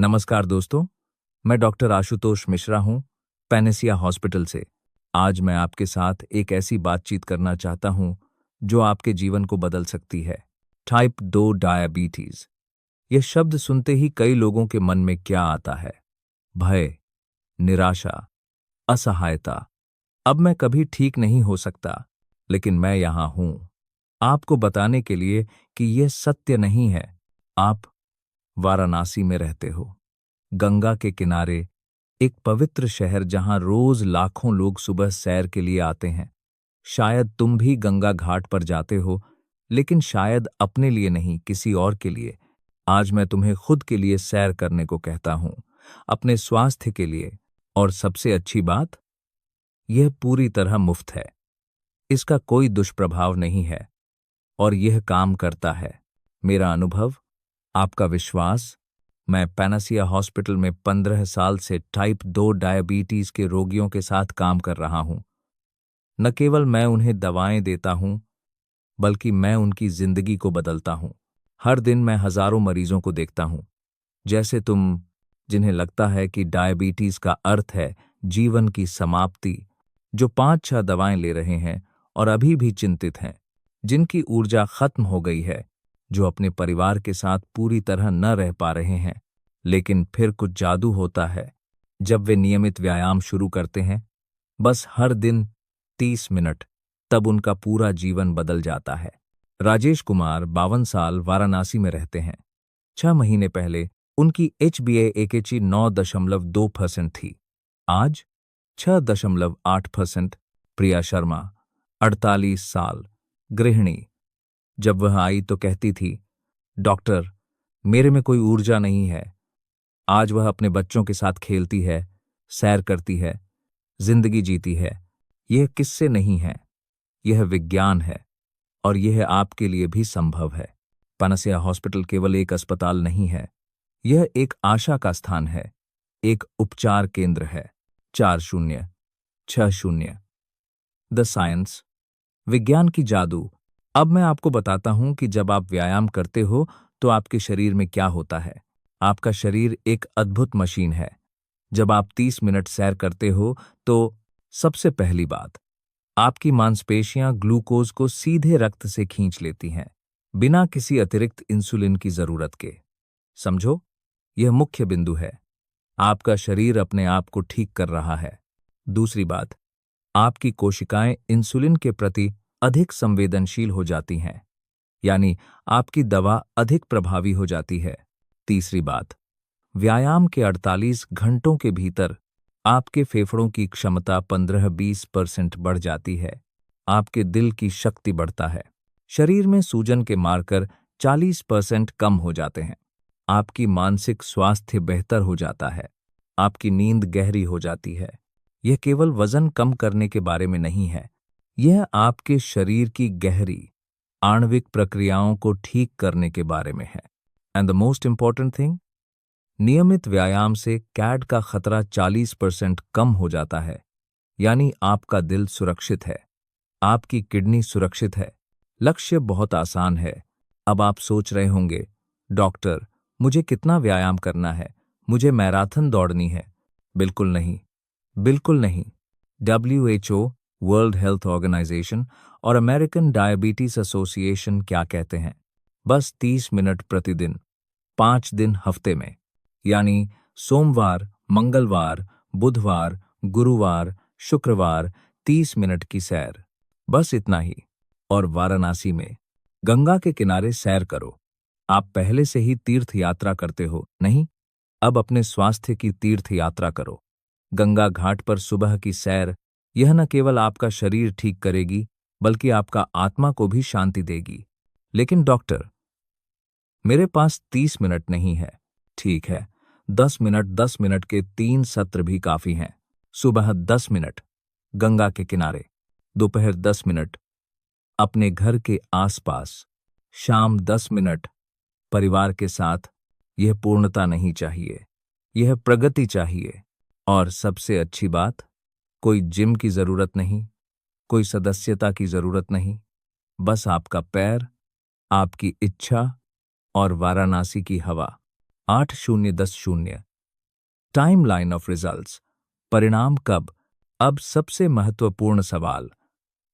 नमस्कार दोस्तों, मैं डॉक्टर आशुतोष मिश्रा हूँ, पैनेसिया हॉस्पिटल से। आज मैं आपके साथ एक ऐसी बातचीत करना चाहता हूँ जो आपके जीवन को बदल सकती है। Type 2 diabetes. यह शब्द सुनते ही कई लोगों के मन में क्या आता है? भय, निराशा, असहायता। अब मैं कभी ठीक नहीं हो सकता, लेकिन मैं यहाँ हूँ आपको बताने के लिए कि यह सत्य नहीं है। आप वाराणसी में रहते हो, गंगा के किनारे, एक पवित्र शहर जहां रोज लाखों लोग सुबह सैर के लिए आते हैं। शायद तुम भी गंगा घाट पर जाते हो, लेकिन शायद अपने लिए नहीं, किसी और के लिए। आज मैं तुम्हें खुद के लिए सैर करने को कहता हूं, अपने स्वास्थ्य के लिए। और सबसे अच्छी बात, यह पूरी तरह मुफ्त है। इसका कोई दुष्प्रभाव नहीं है और यह काम करता है। मेरा अनुभव, आपका विश्वास। मैं पैनासिया हॉस्पिटल में 15 साल से टाइप 2 डायबिटीज के रोगियों के साथ काम कर रहा हूं। न केवल मैं उन्हें दवाएं देता हूं, बल्कि मैं उनकी जिंदगी को बदलता हूं। हर दिन मैं हजारों मरीजों को देखता हूं, जैसे तुम, जिन्हें लगता है कि डायबिटीज का अर्थ है जीवन की समाप्ति, जो 5-6 दवाएं ले रहे हैं और अभी भी चिंतित हैं, जिनकी ऊर्जा खत्म हो गई है, जो अपने परिवार के साथ पूरी तरह न रह पा रहे हैं। लेकिन फिर कुछ जादू होता है जब वे नियमित व्यायाम शुरू करते हैं, बस हर दिन 30 मिनट, तब उनका पूरा जीवन बदल जाता है। राजेश कुमार, 52 साल, वाराणसी में रहते हैं। 6 महीने पहले उनकी HbA1c 9.2% थी, आज 6.8%। प्रिया शर्मा, 48 साल, गृहिणी। जब वह आई तो कहती थी, डॉक्टर, मेरे में कोई ऊर्जा नहीं है। आज वह अपने बच्चों के साथ खेलती है, सैर करती है, जिंदगी जीती है। यह किस्से नहीं है, यह विज्ञान है, और यह आपके लिए भी संभव है। पैनासिया हॉस्पिटल केवल एक अस्पताल नहीं है, यह एक आशा का स्थान है, एक उपचार केंद्र है। 4060। द साइंस, विज्ञान की जादू। अब मैं आपको बताता हूं कि जब आप व्यायाम करते हो तो आपके शरीर में क्या होता है। आपका शरीर एक अद्भुत मशीन है। जब आप 30 मिनट सैर करते हो तो सबसे पहली बात, आपकी मांसपेशियां ग्लूकोज को सीधे रक्त से खींच लेती हैं, बिना किसी अतिरिक्त इंसुलिन की जरूरत के। समझो, यह मुख्य बिंदु है। आपका शरीर अपने आप को ठीक कर रहा है। दूसरी बात, आपकी कोशिकाएं इंसुलिन के प्रति अधिक संवेदनशील हो जाती हैं, यानी आपकी दवा अधिक प्रभावी हो जाती है। तीसरी बात, व्यायाम के 48 घंटों के भीतर आपके फेफड़ों की क्षमता 15-20% बढ़ जाती है। आपके दिल की शक्ति बढ़ता है। शरीर में सूजन के मार्कर 40% कम हो जाते हैं। आपकी मानसिक स्वास्थ्य बेहतर हो जाता है। आपकी नींद गहरी हो जाती है। यह केवल वजन कम करने के बारे में नहीं है, यह आपके शरीर की गहरी आणविक प्रक्रियाओं को ठीक करने के बारे में है। And the most important thing, नियमित व्यायाम से कैड का खतरा 40% कम हो जाता है, यानी आपका दिल सुरक्षित है, आपकी किडनी सुरक्षित है। लक्ष्य बहुत आसान है। अब आप सोच रहे होंगे, डॉक्टर, मुझे कितना व्यायाम करना है? मुझे मैराथन दौड़नी है? बिल्कुल नहीं, बिल्कुल नहीं। WHO, वर्ल्ड हेल्थ ऑर्गेनाइजेशन और अमेरिकन डायबिटीज एसोसिएशन क्या कहते हैं? बस 30 मिनट प्रतिदिन, 5 दिन हफ्ते में, यानी सोमवार, मंगलवार, बुधवार, गुरुवार, शुक्रवार, 30 मिनट की सैर, बस इतना ही। और वाराणसी में गंगा के किनारे सैर करो। आप पहले से ही तीर्थ यात्रा करते हो, नहीं? अब अपने स्वास्थ्य की तीर्थ यात्रा करो। गंगा घाट पर सुबह की सैर, यह न केवल आपका शरीर ठीक करेगी, बल्कि आपका आत्मा को भी शांति देगी। लेकिन डॉक्टर, मेरे पास 30 मिनट नहीं है। ठीक है, 10 मिनट के 3 सत्र भी काफी हैं। सुबह 10 मिनट गंगा के किनारे, दोपहर 10 मिनट अपने घर के आसपास, शाम 10 मिनट परिवार के साथ। यह पूर्णता नहीं चाहिए, यह प्रगति चाहिए। और सबसे अच्छी बात, कोई जिम की जरूरत नहीं, कोई सदस्यता की जरूरत नहीं, बस आपका पैर, आपकी इच्छा और वाराणसी की हवा। 8:10 टाइमलाइन ऑफ रिजल्ट्स। परिणाम कब? अब सबसे महत्वपूर्ण सवाल,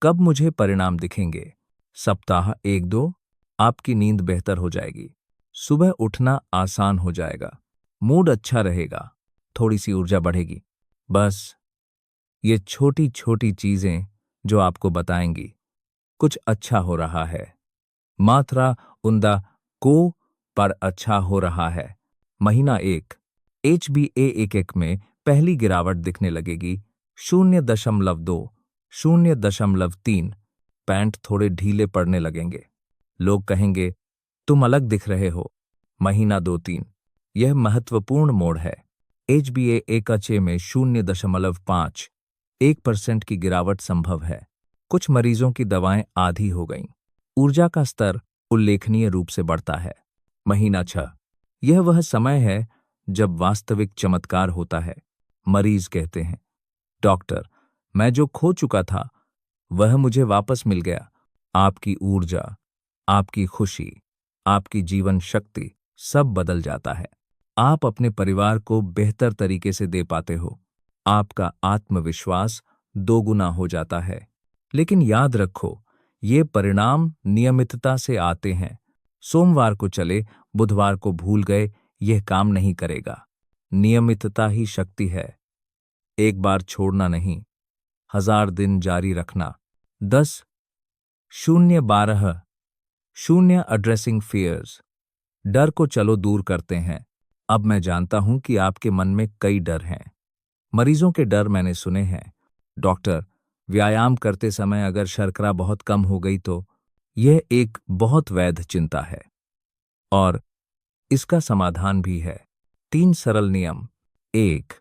कब मुझे परिणाम दिखेंगे? सप्ताह 1-2 आपकी नींद बेहतर हो जाएगी, सुबह उठना आसान हो जाएगा, मूड अच्छा रहेगा, थोड़ी सी ऊर्जा बढ़ेगी। बस ये छोटी छोटी चीजें जो आपको बताएंगी कुछ अच्छा हो रहा है। मात्रा उंदा को पर अच्छा हो रहा है। महीना 1 HbA1c में पहली गिरावट दिखने लगेगी। 0.2 0.3 पैंट थोड़े ढीले पड़ने लगेंगे। लोग कहेंगे तुम अलग दिख रहे हो। महीना 2-3 यह महत्वपूर्ण मोड़ है। HbA1c में 0.5 1% की गिरावट संभव है। कुछ मरीजों की दवाएं आधी हो गईं। ऊर्जा का स्तर उल्लेखनीय रूप से बढ़ता है। महीना 6 यह वह समय है जब वास्तविक चमत्कार होता है। मरीज कहते हैं डॉक्टर, मैं जो खो चुका था वह मुझे वापस मिल गया। आपकी ऊर्जा, आपकी खुशी, आपकी जीवन शक्ति सब बदल जाता है। आप अपने परिवार को बेहतर तरीके से दे पाते हो। आपका आत्मविश्वास दोगुना हो जाता है। लेकिन याद रखो, ये परिणाम नियमितता से आते हैं। सोमवार को चले, बुधवार को भूल गए, यह काम नहीं करेगा। नियमितता ही शक्ति है। एक बार छोड़ना नहीं, 1000 दिन जारी रखना। 10-0-12 0 एड्रेसिंग फियर्स। डर को चलो दूर करते हैं। अब मैं जानता हूं कि आपके मन में कई डर हैं। मरीजों के डर मैंने सुने हैं। डॉक्टर, व्यायाम करते समय अगर शर्करा बहुत कम हो गई तो? यह एक बहुत वैध चिंता है और इसका समाधान भी है। 3 सरल नियम। 1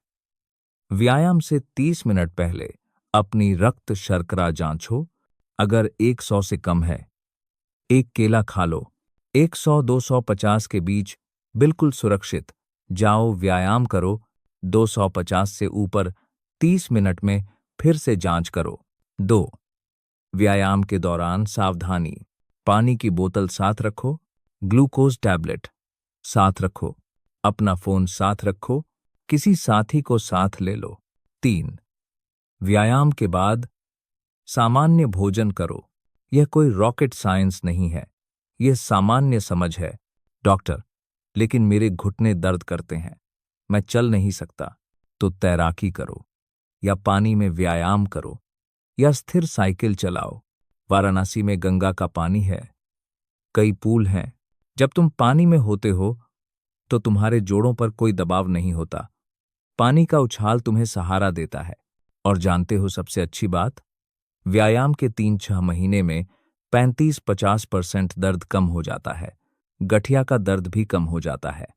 व्यायाम से 30 मिनट पहले अपनी रक्त शर्करा जांचो। अगर 100 से कम है, एक केला खा लो। 100-250 के बीच बिल्कुल सुरक्षित। जाओ व्यायाम करो। 250 से ऊपर 30 मिनट में फिर से जांच करो। 2 व्यायाम के दौरान सावधानी। पानी की बोतल साथ रखो, ग्लूकोज टैबलेट साथ रखो, अपना फोन साथ रखो, किसी साथी को साथ ले लो। 3 व्यायाम के बाद सामान्य भोजन करो। यह कोई रॉकेट साइंस नहीं है, यह सामान्य समझ है। डॉक्टर, लेकिन मेरे घुटने दर्द करते हैं, मैं चल नहीं सकता। तो तैराकी करो या पानी में व्यायाम करो या स्थिर साइकिल चलाओ। वाराणसी में गंगा का पानी है, कई पूल हैं। जब तुम पानी में होते हो तो तुम्हारे जोड़ों पर कोई दबाव नहीं होता। पानी का उछाल तुम्हें सहारा देता है। और जानते हो सबसे अच्छी बात? व्यायाम के 3-6 महीने में 35-50% दर्द कम हो जाता है। गठिया का दर्द भी कम हो जाता है।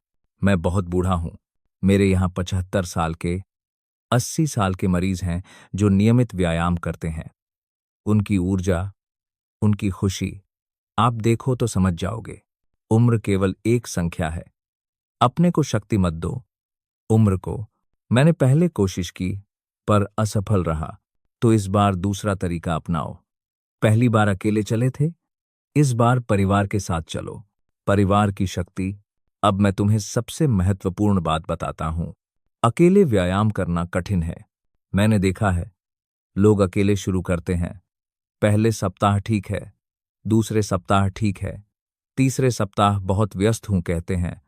मैं बहुत बूढ़ा हूं, मेरे यहाँ 75 साल के, 80 साल के मरीज हैं जो नियमित व्यायाम करते हैं। उनकी ऊर्जा, उनकी खुशी आप देखो तो समझ जाओगे। उम्र केवल एक संख्या है। अपने को शक्ति मत दो उम्र को। मैंने पहले कोशिश की पर असफल रहा, तो इस बार दूसरा तरीका अपनाओ। पहली बार अकेले चले थे, इस बार परिवार के साथ चलो। परिवार की शक्ति। अब मैं तुम्हें सबसे महत्वपूर्ण बात बताता हूं। अकेले व्यायाम करना कठिन है। मैंने देखा है, लोग अकेले शुरू करते हैं। पहले सप्ताह ठीक है, दूसरे सप्ताह ठीक है, तीसरे सप्ताह बहुत व्यस्त हूं कहते हैं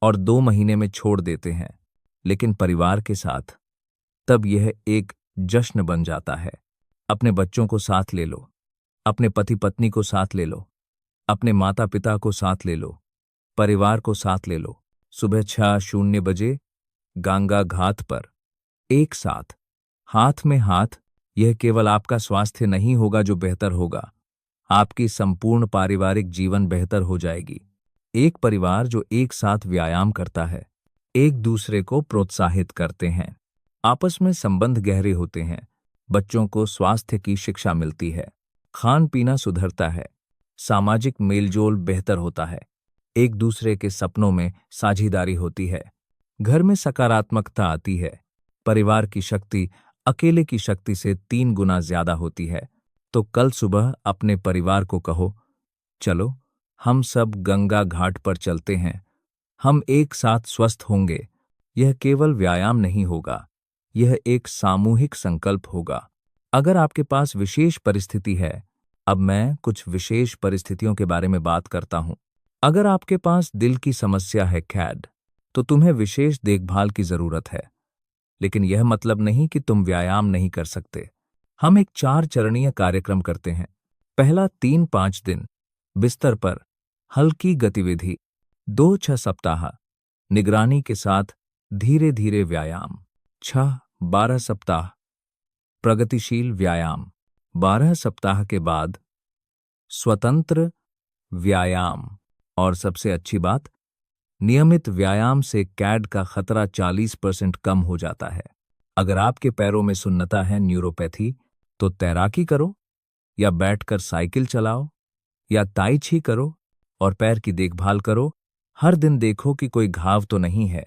और 2 महीने में छोड़ देते हैं। लेकिन परिवार के साथ तब यह एक जश्न बन जाता है। अपने बच्चों को साथ ले लो, अपने पति पत्नी को साथ ले लो, अपने माता पिता को साथ ले लो, परिवार को साथ ले लो। सुबह 6:00 बजे गंगा घाट पर एक साथ, हाथ में हाथ। यह केवल आपका स्वास्थ्य नहीं होगा जो बेहतर होगा, आपकी संपूर्ण पारिवारिक जीवन बेहतर हो जाएगी। एक परिवार जो एक साथ व्यायाम करता है, एक दूसरे को प्रोत्साहित करते हैं, आपस में संबंध गहरे होते हैं, बच्चों को स्वास्थ्य की शिक्षा मिलती है, खान पीना सुधरता है, सामाजिक मेलजोल बेहतर होता है, एक दूसरे के सपनों में साझेदारी होती है, घर में सकारात्मकता आती है। परिवार की शक्ति अकेले की शक्ति से 3 गुना ज्यादा होती है। तो कल सुबह अपने परिवार को कहो, चलो हम सब गंगा घाट पर चलते हैं हम एक साथ स्वस्थ होंगे। यह केवल व्यायाम नहीं होगा, यह एक सामूहिक संकल्प होगा। अगर आपके पास विशेष परिस्थिति है, अब मैं कुछ विशेष परिस्थितियों के बारे में बात करता हूं। अगर आपके पास दिल की समस्या है कैड, तो तुम्हें विशेष देखभाल की जरूरत है। लेकिन यह मतलब नहीं कि तुम व्यायाम नहीं कर सकते। हम एक 4 चरणीय कार्यक्रम करते हैं। पहला 3-5 दिन बिस्तर पर हल्की गतिविधि, 2-6 सप्ताह निगरानी के साथ धीरे धीरे व्यायाम, 6-12 सप्ताह प्रगतिशील व्यायाम, 12 सप्ताह के बाद स्वतंत्र व्यायाम। और सबसे अच्छी बात, नियमित व्यायाम से कैड का खतरा 40% कम हो जाता है। अगर आपके पैरों में सुन्नता है न्यूरोपैथी, तो तैराकी करो या बैठकर साइकिल चलाओ या ताई छी करो और पैर की देखभाल करो। हर दिन देखो कि कोई घाव तो नहीं है।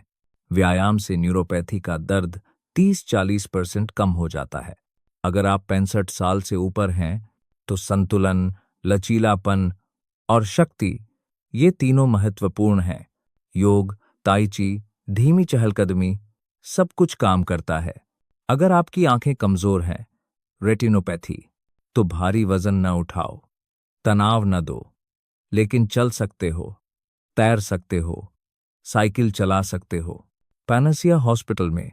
व्यायाम से न्यूरोपैथी का दर्द 30-40% कम हो जाता है। अगर आप 65 साल से ऊपर हैं, तो संतुलन, लचीलापन और शक्ति, ये तीनों महत्वपूर्ण हैं। योग, ताई ची, धीमी चहलकदमी, सब कुछ काम करता है। अगर आपकी आंखें कमजोर हैं, रेटिनोपैथी, तो भारी वजन न उठाओ, तनाव न दो, लेकिन चल सकते हो, तैर सकते हो, साइकिल चला सकते हो। पैनासिया हॉस्पिटल में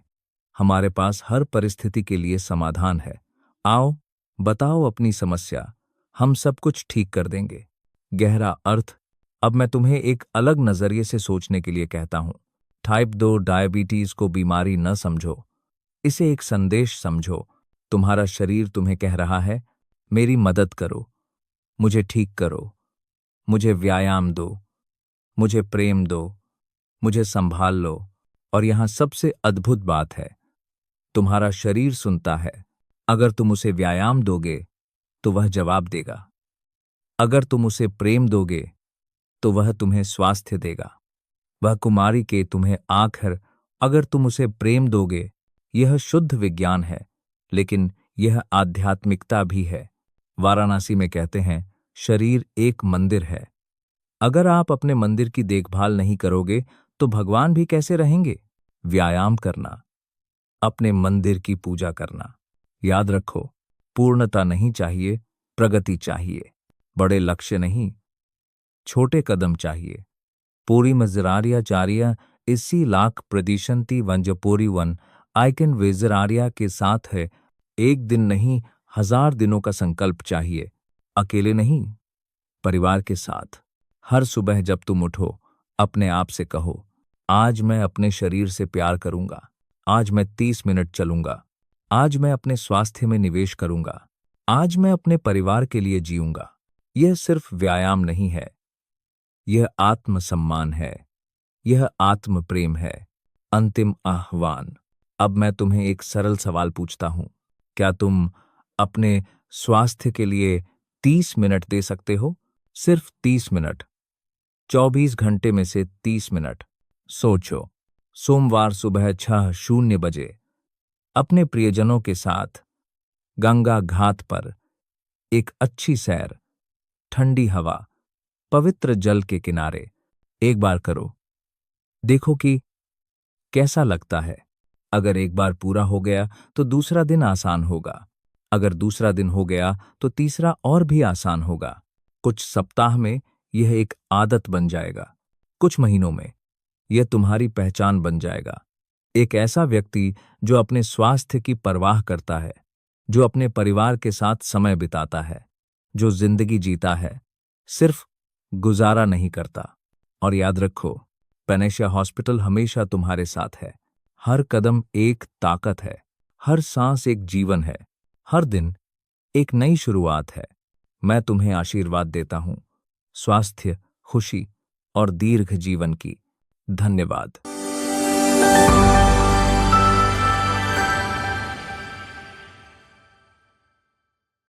हमारे पास हर परिस्थिति के लिए समाधान है। आओ, बताओ अपनी समस्या, हम सब कुछ ठीक कर देंगे। गहरा अर्थ। अब मैं तुम्हें एक अलग नजरिए से सोचने के लिए कहता हूं। टाइप 2 डायबिटीज को बीमारी न समझो, इसे एक संदेश समझो। तुम्हारा शरीर तुम्हें कह रहा है, मेरी मदद करो, मुझे ठीक करो, मुझे व्यायाम दो, मुझे प्रेम दो, मुझे संभाल लो। और यहां सबसे अद्भुत बात है, तुम्हारा शरीर सुनता है। अगर तुम उसे व्यायाम दोगे, तो वह जवाब देगा। अगर तुम उसे प्रेम दोगे, तो वह तुम्हें स्वास्थ्य देगा। वह कुमारी के तुम्हें आखिर, अगर तुम उसे प्रेम दोगे, यह शुद्ध विज्ञान है, लेकिन यह आध्यात्मिकता भी है। वाराणसी में कहते हैं, शरीर एक मंदिर है। अगर आप अपने मंदिर की देखभाल नहीं करोगे, तो भगवान भी कैसे रहेंगे? व्यायाम करना, अपने मंदिर की पूजा करना। याद रखो, पूर्णता नहीं चाहिए, प्रगति चाहिए। बड़े लक्ष्य नहीं, छोटे कदम चाहिए। पूरी मजरारिया इसी लाख प्रदिशंति वंजपोरी वन आइकन वेजरारिया के साथ है। एक दिन नहीं, 1000 दिनों का संकल्प चाहिए। अकेले नहीं, परिवार के साथ। हर सुबह जब तुम उठो, अपने आप से कहो, आज मैं अपने शरीर से प्यार करूंगा, आज मैं 30 मिनट चलूंगा, आज मैं अपने स्वास्थ्य में निवेश करूंगा, आज मैं अपने परिवार के लिए जीऊंगा। यह सिर्फ व्यायाम नहीं है, यह आत्मसम्मान है, यह आत्म प्रेम है। अंतिम आह्वान। अब मैं तुम्हें एक सरल सवाल पूछता हूं, क्या तुम अपने स्वास्थ्य के लिए 30 मिनट दे सकते हो? सिर्फ 30 मिनट, 24 घंटे में से 30 मिनट। सोचो, सोमवार सुबह 6:00 अपने प्रियजनों के साथ गंगा घाट पर एक अच्छी सैर, ठंडी हवा, पवित्र जल के किनारे। एक बार करो, देखो कि कैसा लगता है। अगर एक बार पूरा हो गया, तो दूसरा दिन आसान होगा। अगर दूसरा दिन हो गया, तो तीसरा और भी आसान होगा। कुछ सप्ताह में यह एक आदत बन जाएगा, कुछ महीनों में यह तुम्हारी पहचान बन जाएगा। एक ऐसा व्यक्ति जो अपने स्वास्थ्य की परवाह करता है, जो अपने परिवार के साथ समय बिताता है, जो जिंदगी जीता है, सिर्फ गुजारा नहीं करता। और याद रखो, पैनेशिया हॉस्पिटल हमेशा तुम्हारे साथ है। हर कदम एक ताकत है, हर सांस एक जीवन है, हर दिन एक नई शुरुआत है। मैं तुम्हें आशीर्वाद देता हूं, स्वास्थ्य, खुशी और दीर्घ जीवन की। धन्यवाद।